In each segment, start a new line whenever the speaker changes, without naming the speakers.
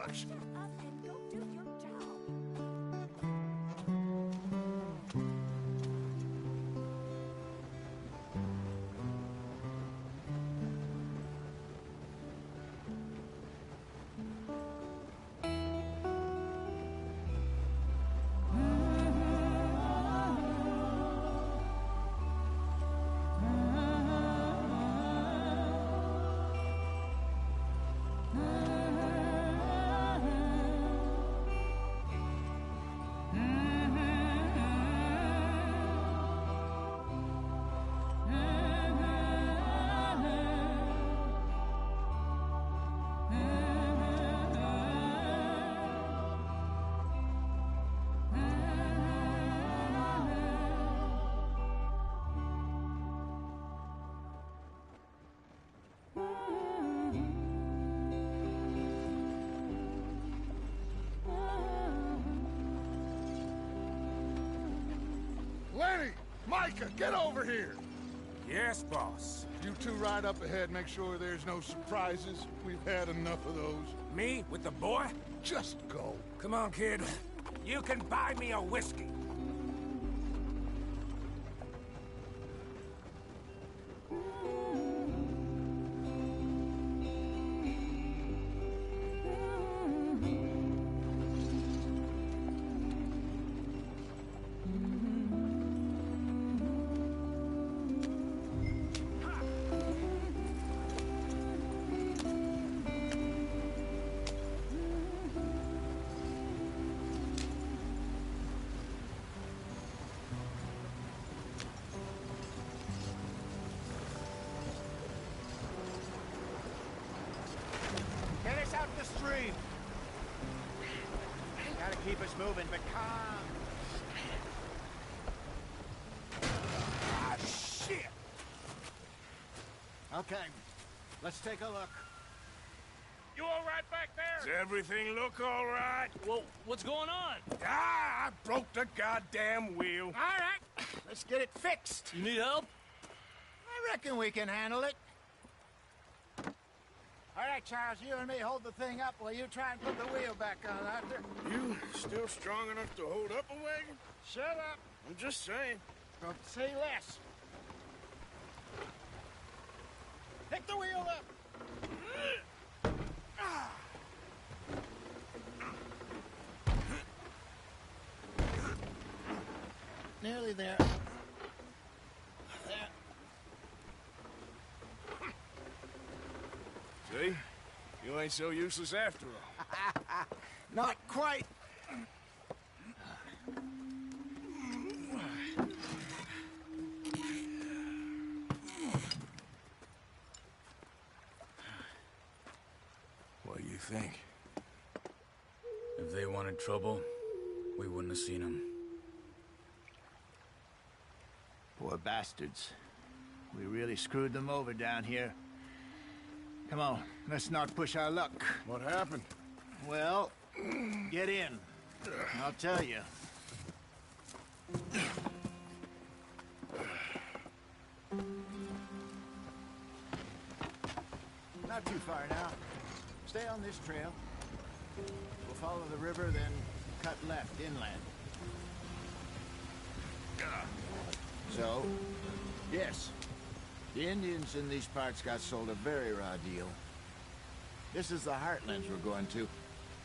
much.
Shut up and go do your job.
Lenny! Micah, get over here!
Yes, boss.
You two ride up ahead, make sure there's no surprises. We've had enough of those.
Me with the boy?
Just go.
Come on, kid. You can buy me a whiskey.
Get us out the stream. Gotta keep us moving, but calm.
Ah, shit!
Okay, let's take a look.
You all right back
Does
there?
everything look all right?
Well, what's going on?
Ah, I broke the goddamn wheel.
All right, let's get it fixed.
You need help?
I reckon we can handle it. All right, Charles, you and me hold the thing up while you try and put the wheel back on, Arthur.
You still strong enough to hold up a wagon?
Shut up.
I'm just saying.
Don't say less. Pick the wheel up. Nearly there. There.
See? You ain't so useless after all.
Not quite.
What do you think?
If they wanted trouble, we wouldn't have seen them.
Poor bastards. We really screwed them over down here. Come on, let's not push our luck.
What happened?
Well, get in. I'll tell you. Not too far now. Stay on this trail. We'll follow the river, then cut left inland. So, yes, the Indians in these parts got sold a very raw deal. This is the heartlands we're going to.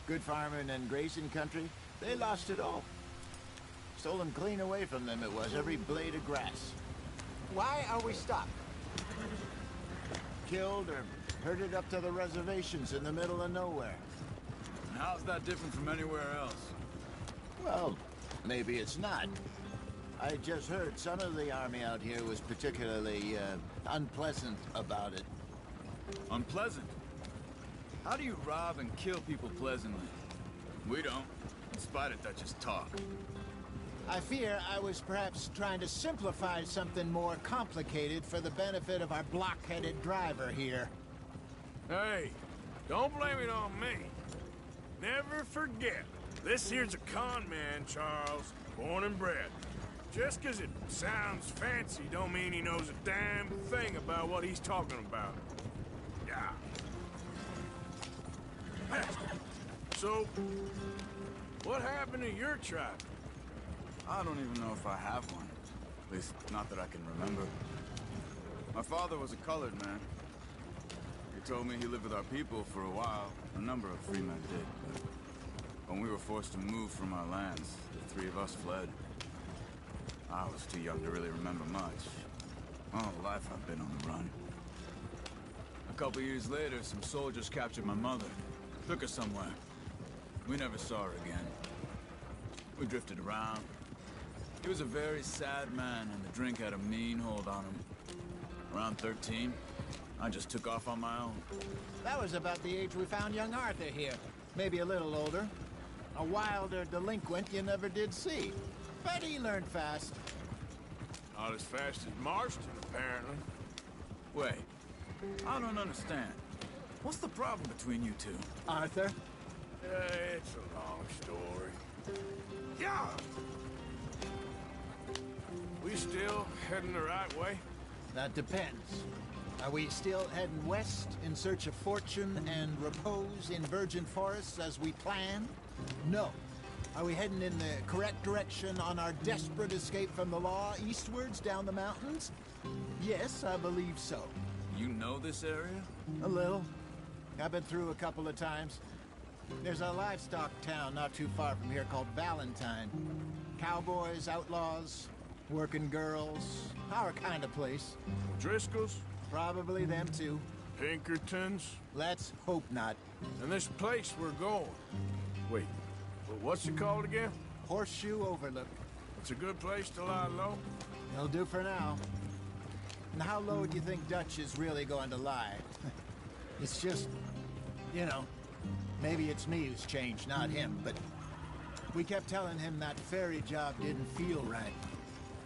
Good farming and grazing country, they lost it all. Stolen clean away from them it was, every blade of grass. Why are we stopped? Killed or herded up to the reservations in the middle of nowhere.
How's that different from anywhere else?
Well, maybe it's not. I just heard some of the army out here was particularly, unpleasant about it.
Unpleasant? How do you rob and kill people pleasantly? We don't, in spite of Dutch's talk.
I fear I was perhaps trying to simplify something more complicated for the benefit of our block-headed driver here.
Hey, don't blame it on me. Never forget, this here's a con man, Charles, born and bred. Just 'cause it sounds fancy don't mean he knows a damn thing about what he's talking about. Yeah. So, what happened to your tribe?
I don't even know if I have one. At least, not that I can remember. My father was a colored man. He told me he lived with our people for a while. A number of free men did, but when we were forced to move from our lands, the three of us fled. I was too young to really remember much. All life I've been on the run. A couple years later, some soldiers captured my mother. Took her somewhere. We never saw her again. We drifted around. He was a very sad man, and the drink had a mean hold on him. Around 13, I just took off on my own.
That was about the age we found young Arthur here. Maybe a little older. A wilder delinquent you never did see. But he learned fast.
Not as fast as Marston, apparently.
Wait, I don't understand. What's the problem between you two?
Arthur?
It's a long story. Yeah! We still heading the right way?
That depends. Are we still heading west in search of fortune and repose in virgin forests as we planned? No. Are we heading in the correct direction on our desperate escape from the law eastwards down the mountains? Yes, I believe so.
You know this area?
A little. I've been through a couple of times. There's a livestock town not too far from here called Valentine. Cowboys, outlaws, working girls, our kind of place.
Driscoll's?
Probably them too.
Pinkertons?
Let's hope not.
And this place we're going. Wait, what's it called again?
Horseshoe Overlook.
It's a good place to lie low?
It'll do for now. And how low do you think Dutch is really going to lie? It's just, you know, maybe it's me who's changed, not him, but we kept telling him that ferry job didn't feel right.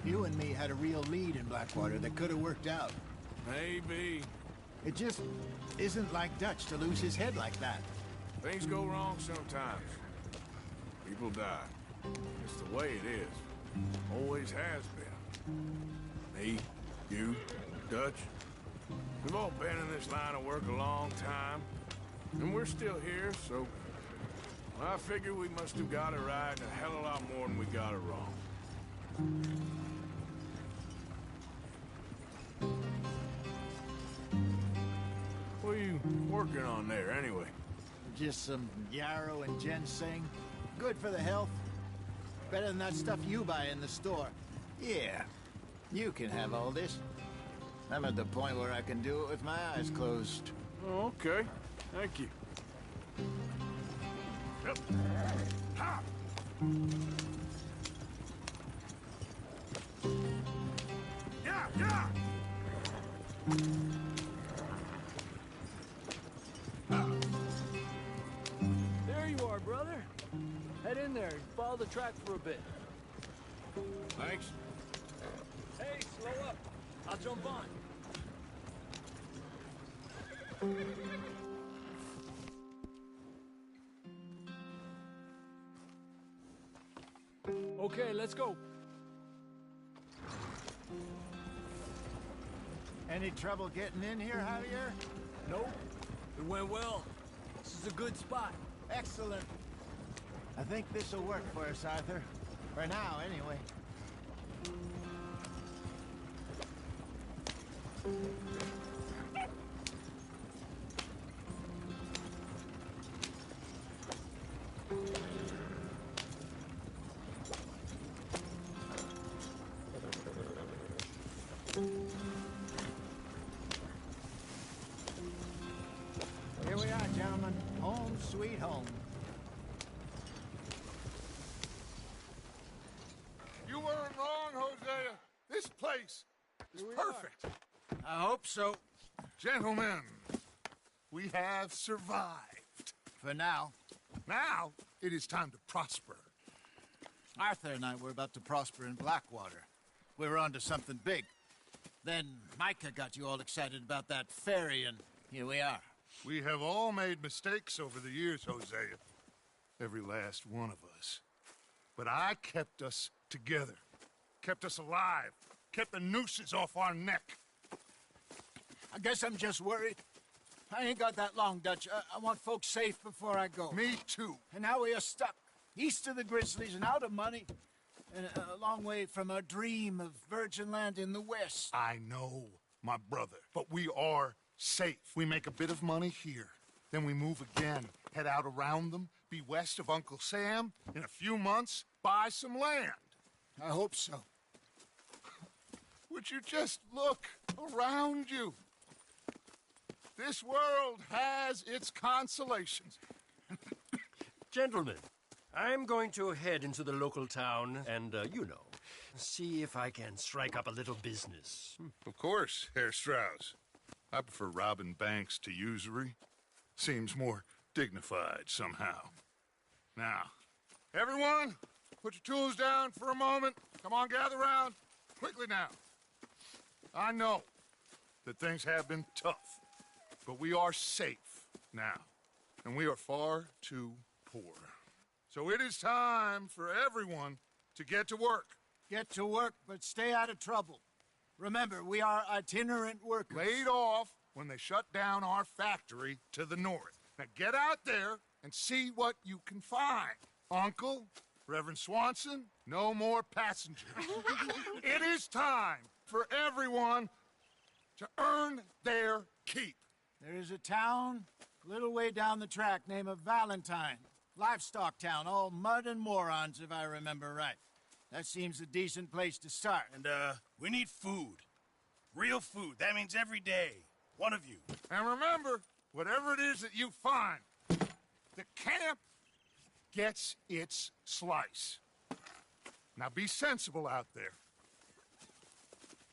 You and me had a real lead in Blackwater that could have worked out.
Maybe.
It just isn't like Dutch to lose his head like that.
Things go wrong sometimes. People die. It's the way it is. Always has been. Me, you, Dutch. We've all been in this line of work a long time. And we're still here, so... I figure we must have got it right a hell of a lot more than we got it wrong. What are you working on there, anyway?
Just some yarrow and ginseng. Good for the health. Better than that stuff you buy in the store. Yeah, you can have all this. I'm at the point where I can do it with my eyes closed.
Oh, okay. Thank you. Yep. Ha! Yeah, yeah!
There you are, brother. Head in there and follow the track for a bit.
Thanks.
Hey, slow up. I'll jump on. Okay, let's go.
Any trouble getting in here, Javier?
Nope. It went well. This is a good spot.
Excellent. I think this'll work for us, Arthur. For now, anyway. Here we are, gentlemen. Home sweet home.
You weren't wrong, Hosea. This place is perfect.
I hope so.
Gentlemen, we have survived.
For now.
Now, it is time to prosper.
Arthur and I were about to prosper in Blackwater. We were onto something big. Then Micah got you all excited about that ferry, and here we are.
We have all made mistakes over the years, Hosea. Every last one of us. But I kept us together. Kept us alive. Kept the nooses off our neck.
I guess I'm just worried. I ain't got that long, Dutch. I want folks safe before I go.
Me too.
And now we are stuck, east of the Grizzlies and out of money, and a long way from our dream of virgin land in the west.
I know, my brother, but we are safe. We make a bit of money here, then we move again, head out around them, be west of Uncle Sam, in a few months, buy some land.
I hope so.
Would you just look around you? This world has its consolations.
Gentlemen, I'm going to head into the local town and, see if I can strike up a little business.
Of course, Herr Strauss. I prefer robbing banks to usury. Seems more dignified somehow. Now, everyone, put your tools down for a moment. Come on, gather round. Quickly now. I know that things have been tough, but we are safe now, and we are far too poor. So it is time for everyone to get to work.
Get to work, but stay out of trouble. Remember, we are itinerant workers.
Laid off when they shut down our factory to the north. Now get out there and see what you can find. Uncle, Reverend Swanson, no more passengers. It is time for everyone to earn their keep.
There is a town a little way down the track named Valentine. Livestock town, all mud and morons, if I remember right. That seems a decent place to start.
And, we need food. Real food. That means every day. One of you.
And remember, whatever it is that you find, the camp gets its slice. Now be sensible out there.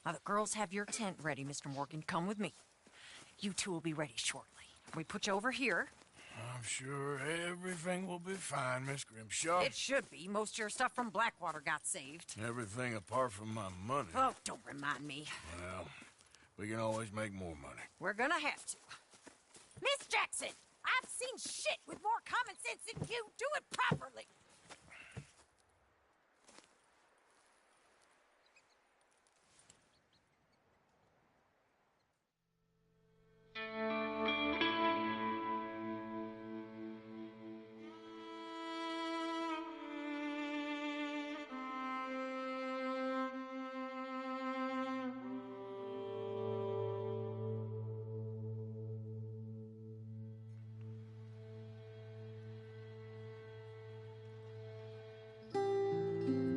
Now, the girls have your tent ready, Mr. Morgan. Come with me. You two will be ready shortly. We put you over here.
I'm sure everything will be fine, Miss Grimshaw.
It should be. Most of your stuff from Blackwater got saved.
Everything apart from my money.
Oh, don't remind me.
Well, we can always make more money.
We're gonna have to. Miss Jackson, I've seen shit with more common sense than you. Do it properly.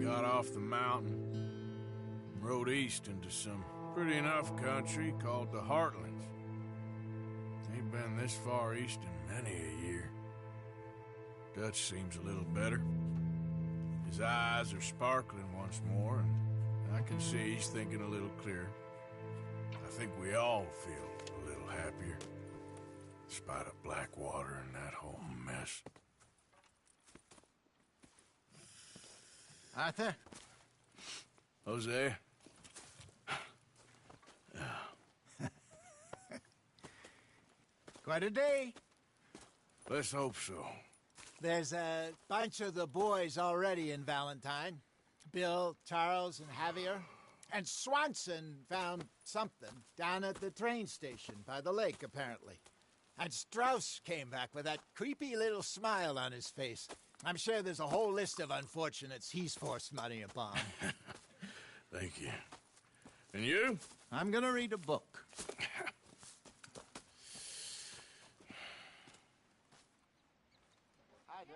Got off the mountain, rode east into some pretty enough country called the Heartlands. Ain't been this far east in many a year. Dutch seems a little better. His eyes are sparkling once more, and I can see he's thinking a little clearer. I think we all feel a little happier, in spite of Blackwater and that whole mess.
Arthur?
Jose?
Quite a day.
Let's hope so.
There's a bunch of the boys already in Valentine. Bill, Charles, and Javier. And Swanson found something down at the train station by the lake, apparently. And Strauss came back with that creepy little smile on his face. I'm sure there's a whole list of unfortunates he's forced money upon.
Thank you. And you?
I'm gonna read a book. Hi, Dutch.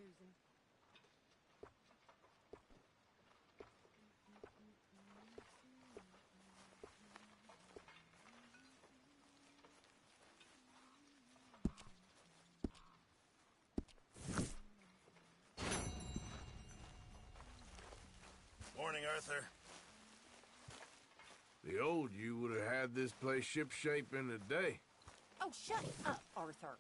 Susan.
Morning, Arthur.
The old you would have had this place shipshape in a day.
Oh, shut up, Arthur.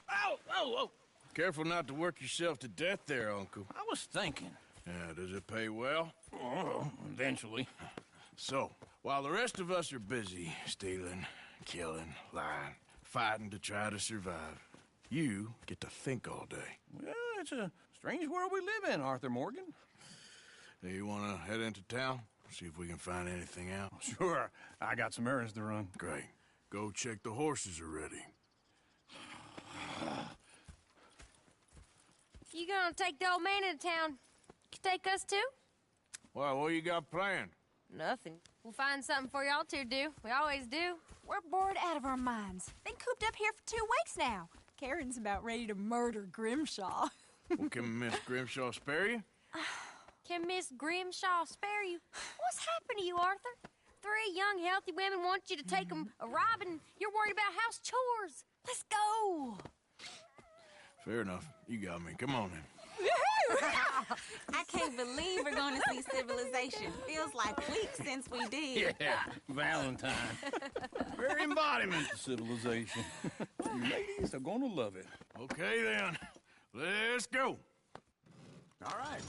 Ow! Oh, oh! Careful not to work yourself to death there, Uncle.
I was thinking.
Yeah, does it pay well?
Oh, eventually.
So, while the rest of us are busy stealing, killing, lying, fighting to try to survive, you get to think all day.
Well, it's a strange world we live in, Arthur Morgan.
Hey, you want to head into town? See if we can find anything out?
Sure, I got some errands to run.
Great. Go check the horses are ready.
You gonna take the old man into town? You take us too?
Well, what you got planned?
Nothing. We'll find something for y'all to do. We always do.
We're bored out of our minds. Been cooped up here for 2 weeks now. Karen's about ready to murder Grimshaw.
Well, can Miss Grimshaw spare you?
Can Miss Grimshaw spare you? What's happened to you, Arthur? 3 young, healthy women want you to take them a robbing. You're worried about house chores. Let's go.
Fair enough. You got me. Come on then.
I can't believe we're going to see civilization. Feels like weeks since we did.
Yeah, Valentine. Very embodiment of civilization. You ladies are gonna love it.
Okay then. Let's go.
All right.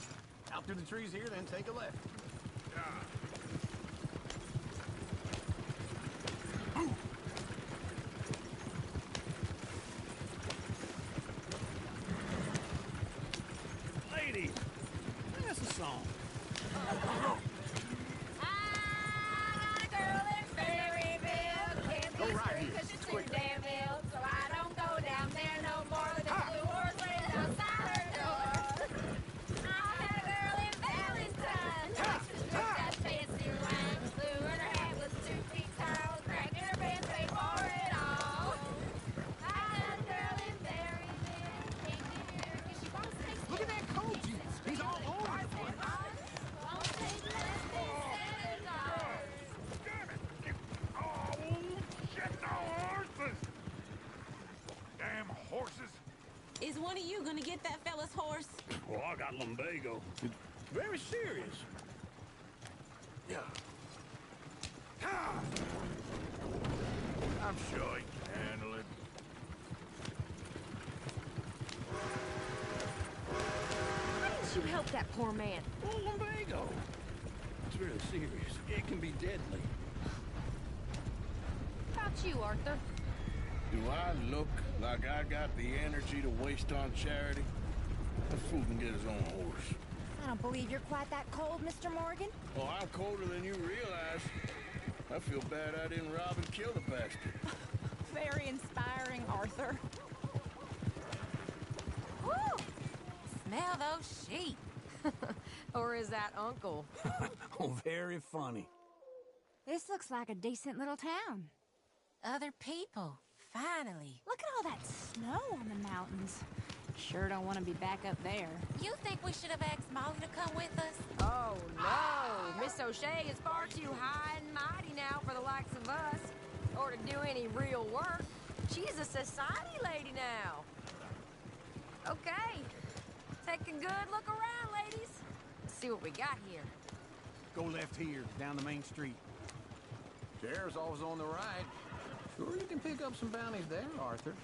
Out through the trees here, then take a left. Ladies, that's a song.
I got a girl in Berryville. Can't be free 'cause she's too damn ill. So I don't go down there no more with a blue horse waiting outside her door. I had a girl in Valentine. She was dressed as fancy wine was blue and her hat was 2 feet tall. Cracking her pants, paid for it all. I had a girl in Berryville. Can't get her 'cause she won't stay still.
Look at that coat, Jesus. He's all over the place.
Won't take less than $7.
Oh, shit, the horses! Damn horses!
Is one of you going to get that fella's horse?
Well, I got lumbago. It's very serious.
Yeah. I'm sure he can handle it.
Why didn't you help that poor man?
Oh, lumbago. It's really serious. It can be deadly.
How about you, Arthur?
Do I look like I got the energy to waste on charity? That fool can get his own horse.
I don't believe you're quite that cold, Mr. Morgan.
Oh, I'm colder than you realize. I feel bad I didn't rob and kill the bastard.
Very inspiring, Arthur.
Woo! Smell those sheep. Or is that Uncle?
Oh, very funny.
This looks like a decent little town.
Other people. Finally.
Look at all that snow on the mountains. Sure don't want to be back up there.
You think we should have asked Molly to come with us?
Oh, no. Miss O'Shea is far too high and mighty now for the likes of us, or to do any real work. She's a society lady now. Okay. Take a good look around, ladies. Let's see what we got here.
Go left here, down the main street. Sheriff's office on the right. Sure, you can pick up some bounties there, Arthur.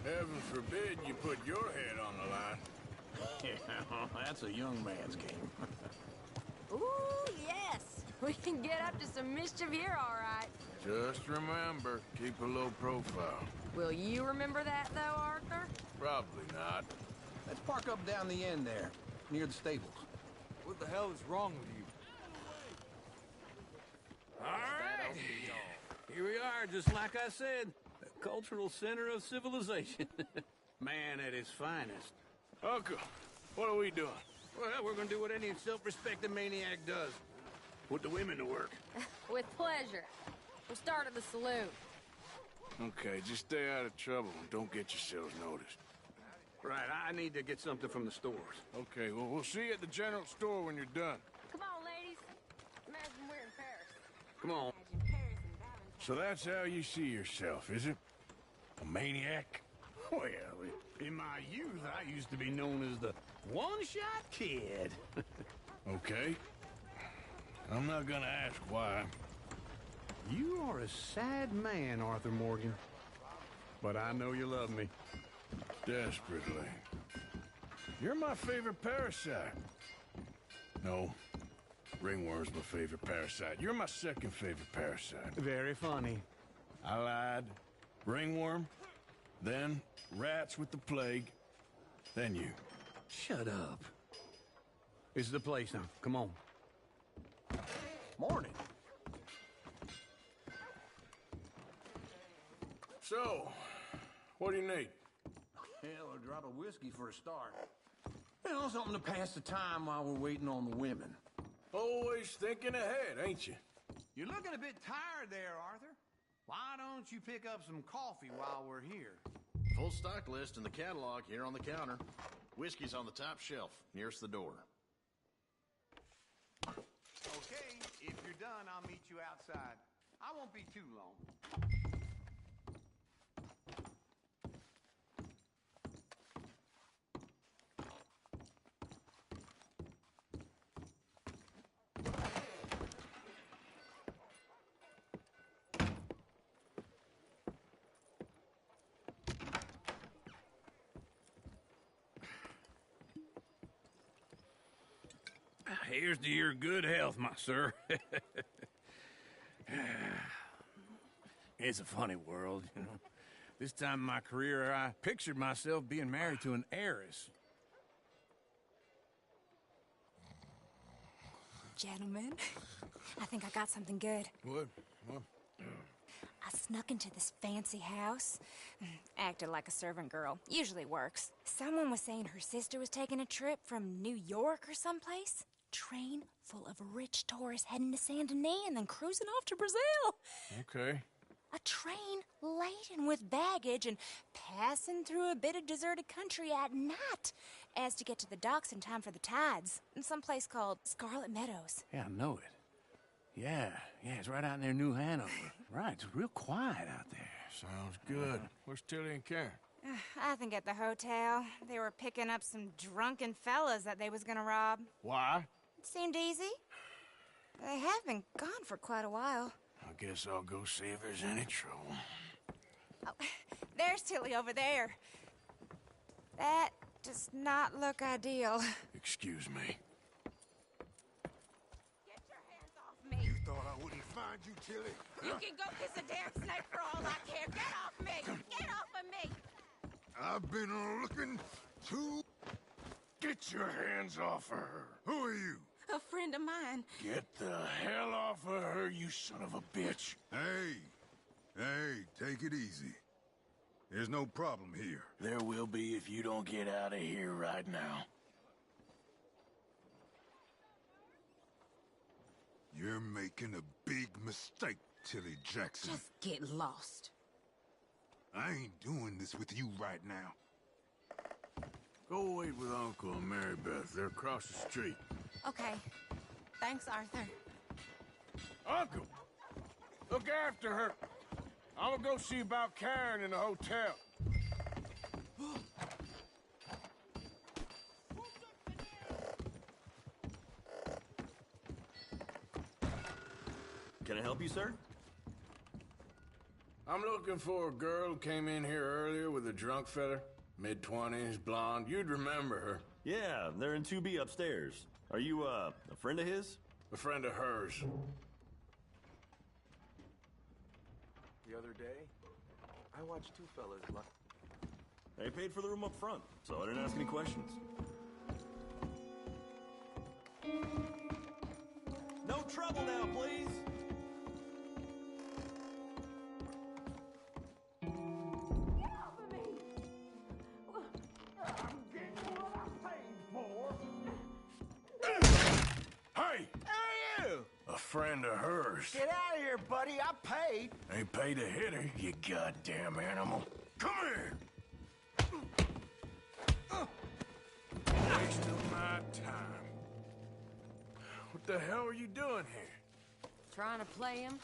Heaven forbid you put your head on the line.
Yeah, that's a young man's game.
Ooh, yes. We can get up to some mischief here, all right.
Just remember, keep a low profile.
Will you remember that, though, Arthur?
Probably not.
Let's park up down the end there, near the stables.
What the hell is wrong with you?
All right. Here we are, just like I said. The cultural center of civilization. Man at his finest.
Uncle, what are we doing?
Well, we're gonna do what any self-respecting maniac does. Put the women to work.
With pleasure. We'll start at the saloon.
Okay, just stay out of trouble and don't get yourselves noticed.
Right, I need to get something from the stores.
Okay, well, we'll see you at the general store when you're done.
Come on, ladies. Imagine we're in Paris.
Come on.
So that's how you see yourself, is it? A maniac?
Well, in my youth, I used to be known as the one-shot kid.
Okay. I'm not gonna ask why.
You are a sad man, Arthur Morgan. But I know you love me.
Desperately. You're my favorite parasite. No. Ringworm's my favorite parasite. You're my second favorite parasite.
Very funny.
I lied. Ringworm, then rats with the plague, then you.
Shut up. This is the place now. Come on.
Morning.
So, what do you need?
Hell, a drop of whiskey for a start. You know, something to pass the time while we're waiting on the women.
Always thinking ahead, ain't you?
You're looking a bit tired there, Arthur. Why don't you pick up some coffee while we're here?
Full stock list in the catalog here on the counter. Whiskey's on the top shelf, nearest the door.
Okay, if you're done, I'll meet you outside. I won't be too long. Here's to your good health, my sir. It's a funny world, you know. This time in my career, I pictured myself being married to an heiress.
Gentlemen, I think I got something good.
What?
I snuck into this fancy house. Acted like a servant girl. Usually works. Someone was saying her sister was taking a trip from New York or someplace. Train full of rich tourists heading to Saint Denis and then cruising off to Brazil.
Okay.
A train laden with baggage and passing through a bit of deserted country at night as to get to the docks in time for the tides in some place called Scarlet Meadows.
Yeah, I know it. Yeah, it's right out near New Hanover. Right, it's real quiet out there.
Sounds good. Where's Tilly and Karen?
I think at the hotel. They were picking up some drunken fellas that they was gonna rob.
Why?
It seemed easy. They have been gone for quite a while.
I guess I'll go see if there's any trouble.
Oh, there's Tilly over there. That does not look ideal.
Excuse me.
Get your hands off me.
You thought I wouldn't find you, Tilly?
You can go kiss a damn snake for all I care. Get off me! Get off of me!
I've been looking to...
Get your hands off of her.
Who are you?
A friend of mine.
Get the hell off of her, you son of a bitch.
Hey, take it easy. There's no problem here.
There will be if you don't get out of here right now.
You're making a big mistake, Tilly Jackson.
Just get lost.
I ain't doing this with you right now.
Go wait with Uncle and Mary Beth. They're across the street.
Okay. Thanks, Arthur.
Uncle! Look after her. I'm gonna go see about Karen in the hotel.
Can I help you, sir?
I'm looking for a girl who came in here earlier with a drunk fella. Mid-20s, blonde. You'd remember her.
Yeah, they're in 2B upstairs. Are you, a friend of his?
A friend of hers.
The other day, I watched two fellas
They paid for the room up front, so I didn't ask any questions. No trouble now, please!
Get off of me! I'm getting what
friend of hers.
Get out of here, buddy. I paid.
Ain't paid to hit her, you goddamn animal. Come here! Wasting my time. What the hell are you doing here?
Trying to play him.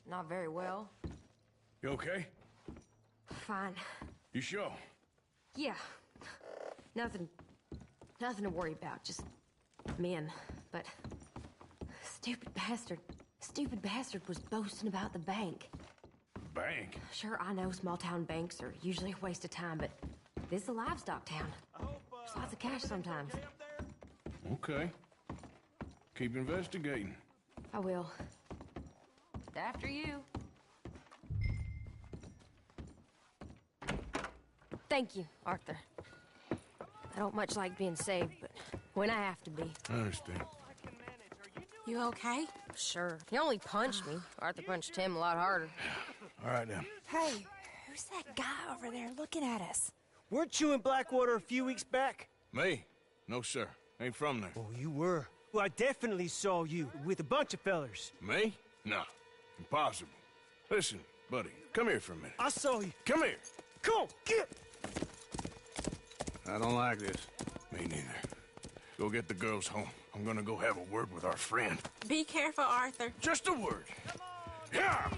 Not very well.
You okay?
Fine.
You sure?
Yeah. Nothing to worry about. Just men. But stupid bastard was boasting about the bank.
Bank?
Sure, I know small town banks are usually a waste of time, but this is a livestock town. There's lots of cash sometimes.
Okay. Keep investigating.
I will. After you. Thank you, Arthur. I don't much like being saved, but when I have to be.
I understand.
You okay? Sure. He only punched me. Arthur punched him a lot harder.
All right, now.
Hey, who's that guy over there looking at us?
Weren't you in Blackwater a few weeks back?
Me? No, sir. Ain't from there.
Oh, you were. Well, I definitely saw you with a bunch of fellers.
Me? No. Impossible. Listen, buddy, come here for a minute.
I saw you.
Come here.
Come on, get!
I don't like this. Me neither. Go get the girls home. I'm gonna go have a word with our friend.
Be careful, Arthur.
Just a word. Yeah!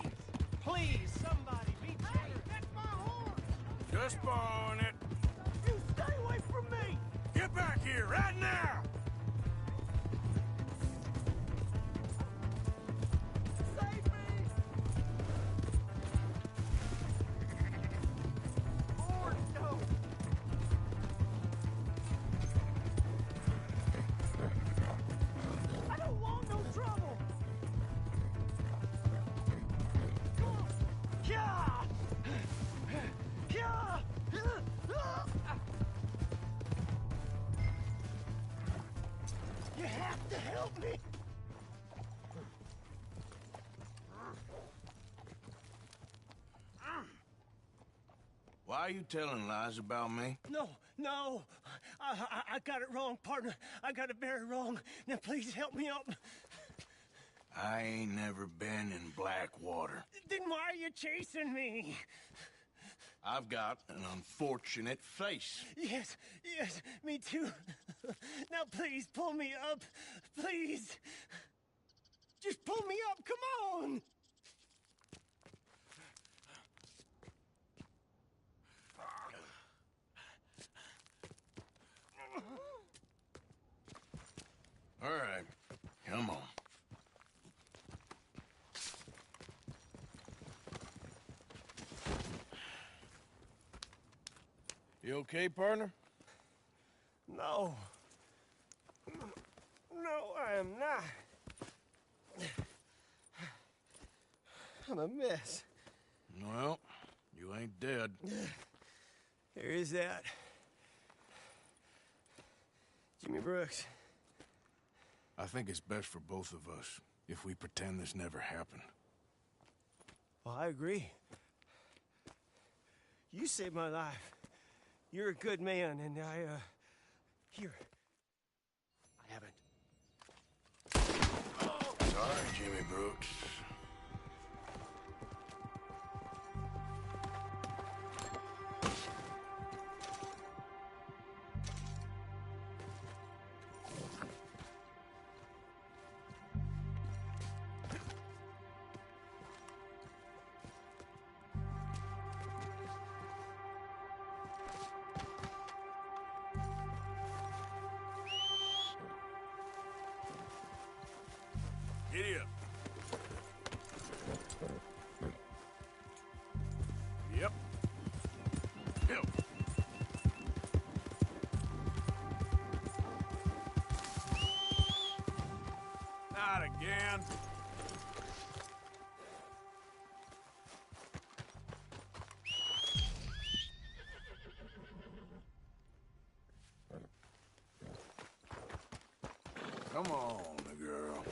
Please, somebody, be careful.
That's my horse.
Just borrowing it.
You stay away from me.
Get back here right now!
Save me. Lord, no. I don't want no trouble. Come on. Yeah. Yeah. You have to help me.
Why are you telling lies about me?
No. I got it wrong, partner. I got it very wrong. Now, please help me up.
I ain't never been in Blackwater.
Then why are you chasing me?
I've got an unfortunate face.
Yes, me too. Now, please, pull me up. Please. Just pull me up, come on.
All right, come on. You okay, partner?
No. No, I am not. I'm a mess.
Well, you ain't dead.
There is that. Jimmy Brooks.
I think it's best for both of us if we pretend this never happened.
Well, I agree. You saved my life. You're a good man, and here. I haven't.
Sorry, Jimmy Brooks. Giddy up. Yep. Help. Not again. Come on, girl.